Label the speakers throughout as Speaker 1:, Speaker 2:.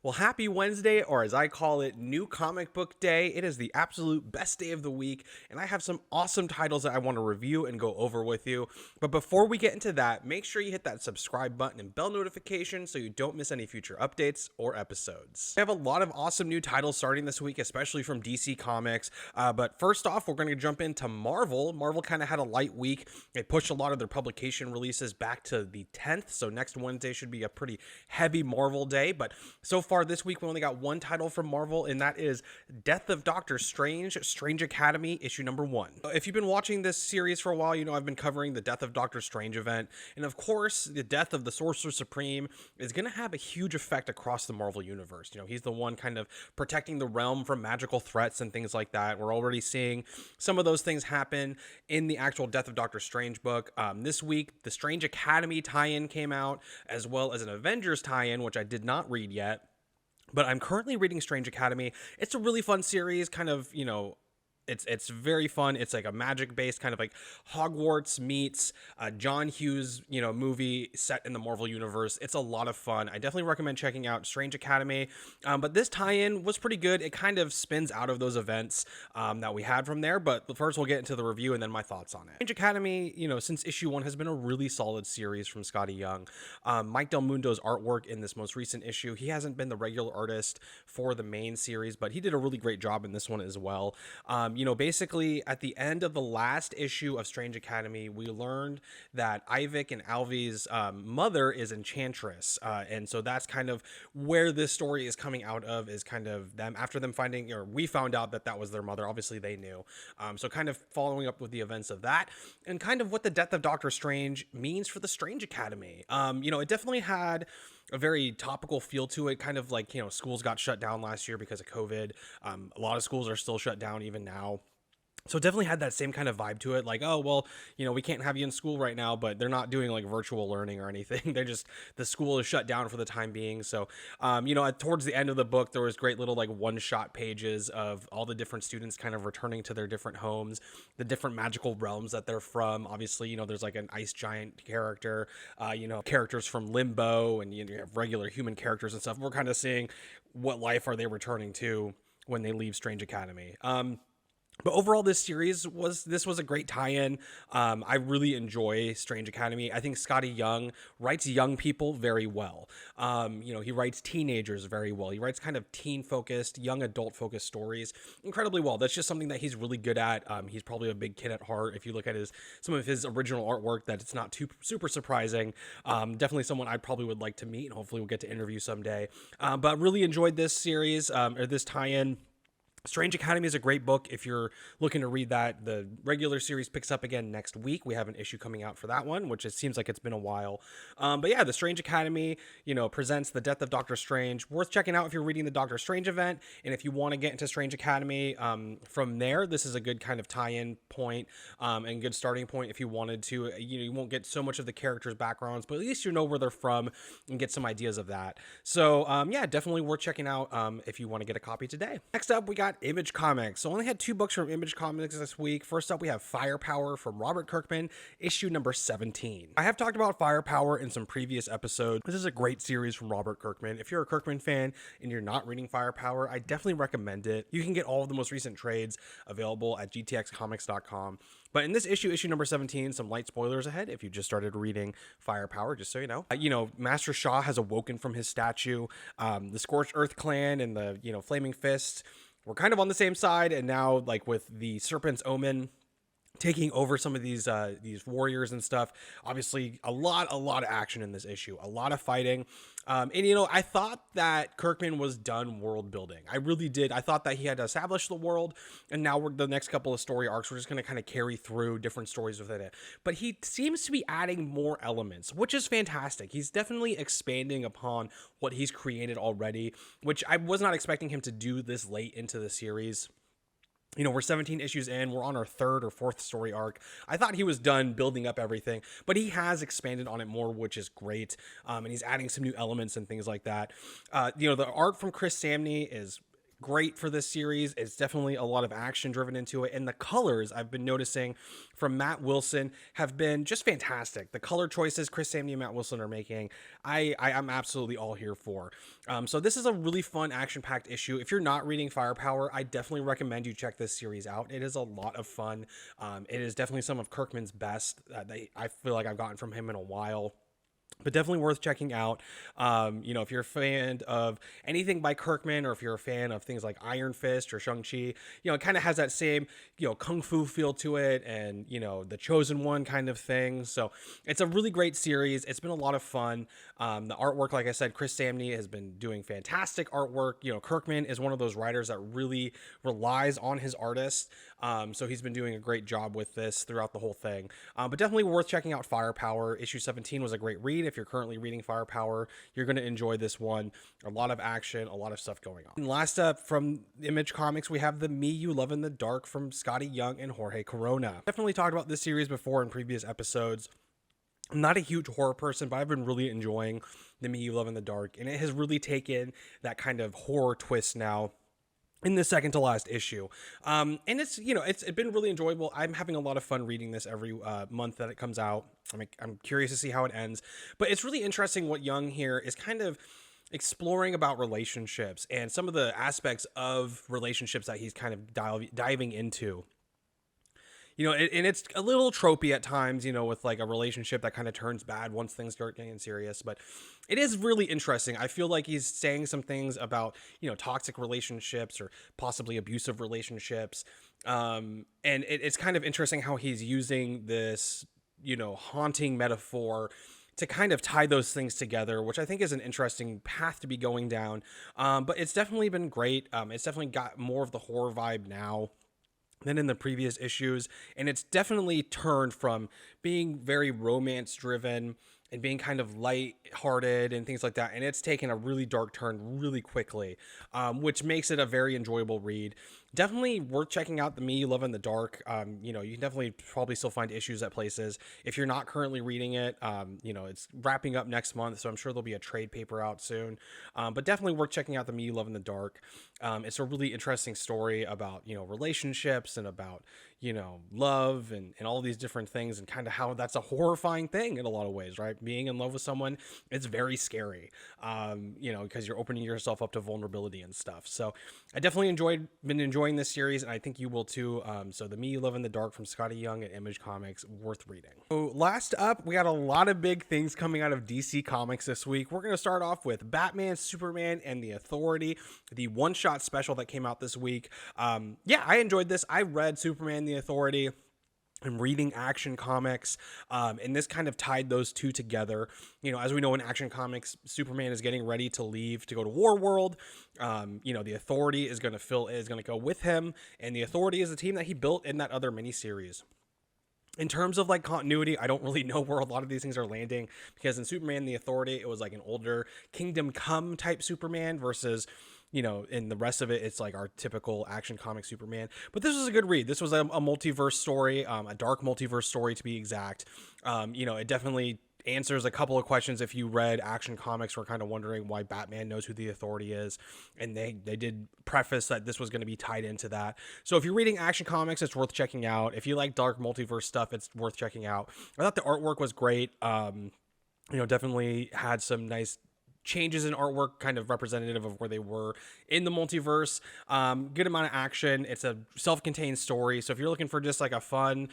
Speaker 1: Well, happy Wednesday, or as I call it, New Comic Book Day. It is the absolute best day of the week, and I have some awesome titles that I want to review and go over with you. But before we get into that, make sure you hit that subscribe button and bell notification so you don't miss any future updates or episodes. We have a lot of awesome new titles starting this week, especially from DC Comics. But first off, we're going to jump into Marvel. Marvel kind of had a light week. They pushed a lot of their publication releases back to the 10th, so next Wednesday should be a pretty heavy Marvel day. But so far this week, we only got one title from Marvel, and that is Death of Doctor Strange, Strange Academy, issue number 1. If you've been watching this series for a while, you know I've been covering the Death of Doctor Strange event, and of course, the death of the Sorcerer Supreme is going to have a huge effect across the Marvel Universe. You know, he's the one kind of protecting the realm from magical threats and things like that. We're already seeing some of those things happen in the actual Death of Doctor Strange book. This week, the Strange Academy tie-in came out, as well as an Avengers tie-in, which I did not read yet. But I'm currently reading Strange Academy. It's a really fun series, kind of, you know, it's very fun. It's like a magic based kind of like Hogwarts meets John Hughes, you know, movie set in the Marvel universe. It's a lot of fun. I definitely recommend checking out Strange Academy. But this tie-in was pretty good. It kind of spins out of those events that we had from there. But first we'll get into the review and then my thoughts on it. Strange Academy, you know, since issue 1 has been a really solid series from Scotty Young. Mike Del Mundo's artwork in this most recent issue, he hasn't been the regular artist for the main series, but he did a really great job in this one as well. You know, basically at the end of the last issue of Strange Academy, we learned that Ivik and Alvy's mother is Enchantress. And so that's kind of where this story is coming out of, is kind of them after them finding, or we found out that that was their mother. Obviously they knew. So kind of following up with the events of that and kind of what the death of Doctor Strange means for the Strange Academy. You know, it definitely had a very topical feel to it, kind of like, you know, schools got shut down last year because of COVID. A lot of schools are still shut down even now. So it definitely had that same kind of vibe to it, like, oh, well, you know, we can't have you in school right now, but they're not doing like virtual learning or anything. They're just, the school is shut down for the time being. So, you know, towards the end of the book, there was great little like one-shot pages of all the different students kind of returning to their different homes, the different magical realms that they're from. Obviously, you know, there's like an ice giant character, you know, characters from Limbo, and you have regular human characters and stuff. We're kind of seeing what life are they returning to when they leave Strange Academy. But overall, this was a great tie-in. I really enjoy Strange Academy. I think Scotty Young writes young people very well. You know, he writes teenagers very well. He writes kind of teen-focused, young adult-focused stories incredibly well. That's just something that he's really good at. He's probably a big kid at heart. If you look at some of his original artwork, that it's not too super surprising. Definitely someone I probably would like to meet, and hopefully we'll get to interview someday. But really enjoyed this series, or this tie-in. Strange Academy is a great book if you're looking to read that. The regular series picks up again next week. We have an issue coming out for that one, which it seems like it's been a while. But yeah, the Strange Academy, you know, presents the death of Doctor Strange. Worth checking out if you're reading the Doctor Strange event. And if you want to get into Strange Academy from there, this is a good kind of tie-in point and good starting point if you wanted to. You know, you won't get so much of the characters' backgrounds, but at least you know where they're from and get some ideas of that. So yeah, definitely worth checking out if you want to get a copy today. Next up, we got Image Comics. So I only had 2 books from Image Comics this week. First up, we have Firepower from Robert Kirkman, issue number 17. I have talked about Firepower in some previous episodes. This is a great series from Robert Kirkman. If you're a Kirkman fan and you're not reading Firepower, I definitely recommend it. You can get all of the most recent trades available at gtxcomics.com. But in this issue number 17, some light spoilers ahead if you just started reading Firepower, just so you know. You know, Master Shaw has awoken from his statue. The Scorched Earth clan and the, you know, Flaming Fists were kind of on the same side, and now, like, with the Serpent's Omen taking over some of these warriors and stuff, obviously a lot of action in this issue, a lot of fighting. And you know, I thought that Kirkman was done world building. I really did. I thought that he had established the world, and now the next couple of story arcs, we're just going to kind of carry through different stories within it. But he seems to be adding more elements, which is fantastic. He's definitely expanding upon what he's created already, which I was not expecting him to do this late into the series. You know, we're 17 issues in, we're on our 3rd or 4th story arc. I thought he was done building up everything, but he has expanded on it more, which is great. And he's adding some new elements and things like that. You know, the art from Chris Samney is great for this series. It's definitely a lot of action driven into it, and the colors I've been noticing from Matt Wilson have been just fantastic. The color choices Chris Samnee and Matt Wilson are making, I'm absolutely all here for. So this is a really fun action-packed issue. If you're not reading Firepower, I definitely recommend you check this series out. It is a lot of fun. It is definitely some of Kirkman's best that I feel like I've gotten from him in a while. But definitely worth checking out. If you're a fan of anything by Kirkman, or if you're a fan of things like Iron Fist or Shang-Chi, it kind of has that same, kung fu feel to it, and, the Chosen One kind of thing. So it's a really great series. It's been a lot of fun. The artwork, like I said, Chris Samnee has been doing fantastic artwork. Kirkman is one of those writers that really relies on his artists. So he's been doing a great job with this throughout the whole thing. But definitely worth checking out Firepower. Issue 17 was a great read. If you're currently reading Firepower, you're going to enjoy this one. A lot of action, a lot of stuff going on. And last up from Image Comics, we have the Me You Love in the Dark from Scotty Young and Jorge Corona. Definitely talked about this series before in previous episodes. I'm not a huge horror person, but I've been really enjoying the Me You Love in the Dark, and it has really taken that kind of horror twist now in the second to last issue. And it's been really enjoyable. I'm having a lot of fun reading this every month that it comes out. I'm curious to see how it ends, but it's really interesting what Young here is kind of exploring about relationships and some of the aspects of relationships that he's kind of diving into. And it's a little tropey at times, with like a relationship that kind of turns bad once things start getting serious, but it is really interesting. I feel like he's saying some things about, toxic relationships or possibly abusive relationships. And it's kind of interesting how he's using this, haunting metaphor to kind of tie those things together, which I think is an interesting path to be going down. But it's definitely been great. It's definitely got more of the horror vibe now than in the previous issues, and it's definitely turned from being very romance driven and being kind of light-hearted and things like that, and it's taken a really dark turn really quickly, which makes it a very enjoyable read. Definitely worth checking out the Me You Love in the Dark. You can definitely probably still find issues at places. If you're not currently reading it, it's wrapping up next month, so I'm sure there'll be a trade paper out soon. But definitely worth checking out the Me You Love in the Dark. It's a really interesting story about, relationships and about, love and all these different things, and kind of how that's a horrifying thing in a lot of ways, right? Being in love with someone, it's very scary, because you're opening yourself up to vulnerability and stuff. So I definitely been enjoying this series, and I think you will too. So the Me You Love in the Dark from Scotty Young at Image Comics, worth reading. So last up, we got a lot of big things coming out of DC Comics this week. We're going to start off with Batman, Superman, and the Authority, the one-shot special that came out this week. I enjoyed this. I read Superman, the Authority. I'm reading Action Comics, and this kind of tied those two together. As we know in Action Comics, Superman is getting ready to leave to go to Warworld. The Authority is going to go with him, and the Authority is the team that he built in that other miniseries. In terms of like continuity, I don't really know where a lot of these things are landing, because in Superman, the Authority, it was like an older Kingdom Come type Superman versus, in the rest of it, it's like our typical Action Comic Superman. But this was a good read. This was a multiverse story, a dark multiverse story to be exact. It definitely answers a couple of questions. If you read Action Comics, were kind of wondering why Batman knows who the Authority is, and they did preface that this was going to be tied into that. So if you're reading Action Comics, it's worth checking out. If you like dark multiverse stuff, it's worth checking out. I thought the artwork was great. Definitely had some nice changes in artwork, kind of representative of where they were in the multiverse. Good amount of action. It's a self-contained story, so if you're looking for just like a fun,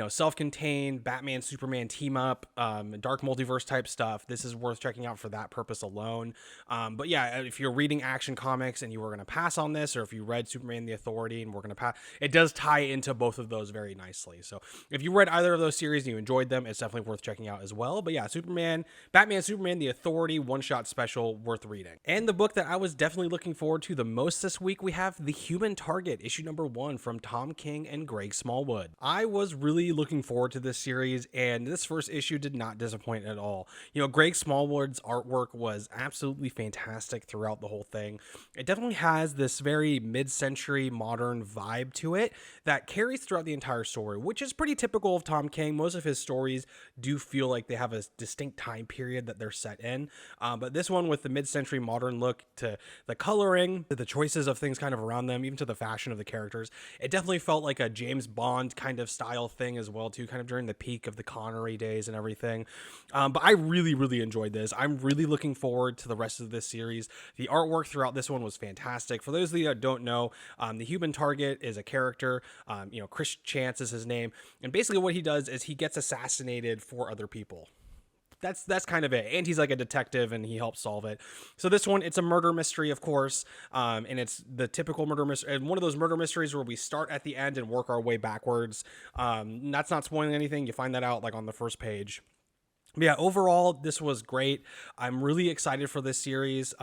Speaker 1: self-contained Batman Superman team up, dark multiverse type stuff, this is worth checking out for that purpose alone. But yeah, if you're reading Action Comics and you were going to pass on this, or if you read Superman the Authority and we're going to pass, it does tie into both of those very nicely. So if you read either of those series and you enjoyed them, it's definitely worth checking out as well. But yeah, Batman Superman the Authority one-shot special, worth reading. And the book that I was definitely looking forward to the most this week, we have The Human Target, issue number 1 from Tom King and Greg Smallwood. I was really really looking forward to this series, and this first issue did not disappoint at all. Greg Smallwood's artwork was absolutely fantastic throughout the whole thing. It definitely has this very mid-century modern vibe to it that carries throughout the entire story, which is pretty typical of Tom King. Most of his stories do feel like they have a distinct time period that they're set in, but this one, with the mid-century modern look to the coloring, to the choices of things kind of around them, even to the fashion of the characters, it definitely felt like a James Bond kind of style thing as well too, kind of during the peak of the Connery days and everything. But I really, really enjoyed this. I'm really looking forward to the rest of this series. The artwork throughout this one was fantastic. For those of you that don't know, the Human Target is a character. Chris Chance is his name, and basically what he does is he gets assassinated for other people. That's kind of it. And he's like a detective, and he helps solve it. So this one, it's a murder mystery, of course, and it's the typical murder mystery, and one of those murder mysteries where we start at the end and work our way backwards. That's not spoiling anything. You find that out like on the first page. But yeah, overall, this was great. I'm really excited for this series.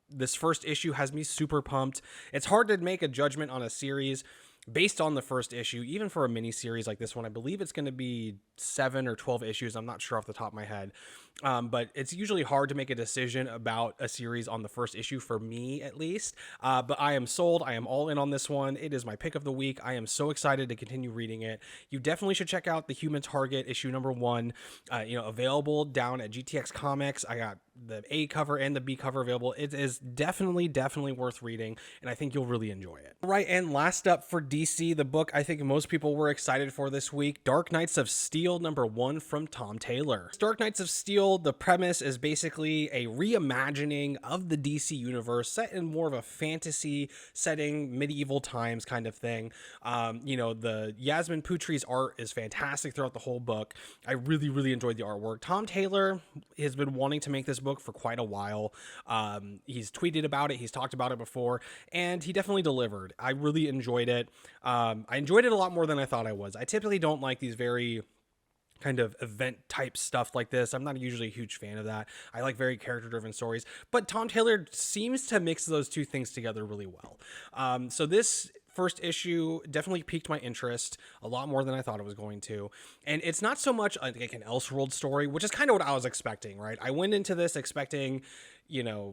Speaker 1: This first issue has me super pumped. It's hard to make a judgment on a series based on the first issue, even for a mini series like this one. I believe it's going to be 7 or 12 issues. I'm not sure off the top of my head. But it's usually hard to make a decision about a series on the first issue, for me at least. But I am sold. I am all in on this one. It is my pick of the week. I am so excited to continue reading it. You definitely should check out the Human Target issue number 1, available down at GTX Comics. I got the A cover and the B cover available. It is definitely worth reading, and I think you'll really enjoy it. Right, and last up for DC, the book I think most people were excited for this week, Dark Knights of Steel number 1 from Tom Taylor. Dark Knights of Steel, the premise is basically a reimagining of the DC universe set in more of a fantasy setting, medieval times kind of thing. The Yasmin Putri's art is fantastic throughout the whole book. I really, really enjoyed the artwork. Tom Taylor has been wanting to make this book for quite a while. He's tweeted about it, he's talked about it before, and he definitely delivered. I really enjoyed it. I enjoyed it a lot more than I thought I was. I typically don't like these very kind of event type stuff like this. I'm not usually a huge fan of that. I like very character driven stories, but Tom Taylor seems to mix those two things together really well. So this first issue definitely piqued my interest a lot more than I thought it was going to. And it's not so much like an Elseworld story, which is kind of what I was expecting, right? I went into this expecting,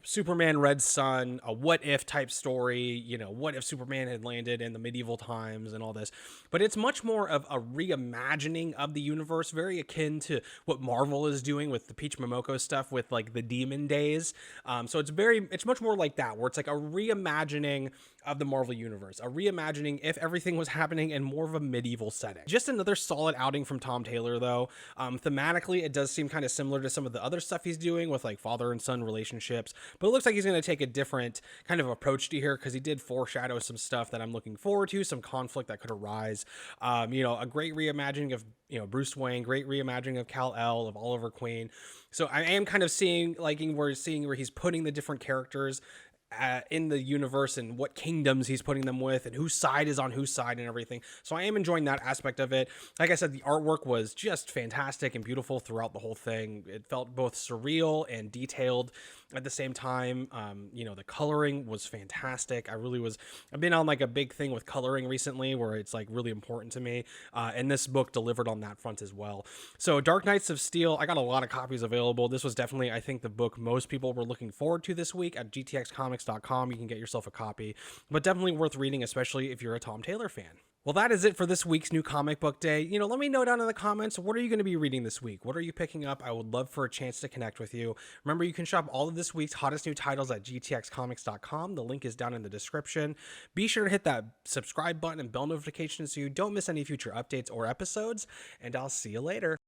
Speaker 1: Superman Red Sun, a what if type story, what if Superman had landed in the medieval times and all this. But it's much more of a reimagining of the universe, very akin to what Marvel is doing with the Peach Momoko stuff with like the Demon Days. So it's much more like that, where it's like a reimagining of the Marvel universe, a reimagining if everything was happening in more of a medieval setting. Just another solid outing from Tom Taylor, though. Thematically, it does seem kind of similar to some of the other stuff he's doing with like father and son relationships, but it looks like he's going to take a different kind of approach to here, because he did foreshadow some stuff that I'm looking forward to, some conflict that could arise. A great reimagining of Bruce Wayne, great reimagining of Kal-El, of Oliver Queen. So I am kind of seeing where he's putting the different characters in the universe and what kingdoms he's putting them with and whose side is on whose side and everything. So I am enjoying that aspect of it. Like I said, the artwork was just fantastic and beautiful throughout the whole thing. It felt both surreal and detailed at the same time. The coloring was fantastic. I've been on like a big thing with coloring recently where it's like really important to me. And this book delivered on that front as well. So Dark Knights of Steel, I got a lot of copies available. This was definitely, I think, the book most people were looking forward to this week. At gtxcomics.com, you can get yourself a copy, but definitely worth reading, especially if you're a Tom Taylor fan. Well, that is it for this week's New Comic Book Day. Let me know down in the comments, what are you going to be reading this week? What are you picking up? I would love for a chance to connect with you. Remember, you can shop all of this week's hottest new titles at gtxcomics.com. The link is down in the description. Be sure to hit that subscribe button and bell notification so you don't miss any future updates or episodes, and I'll see you later.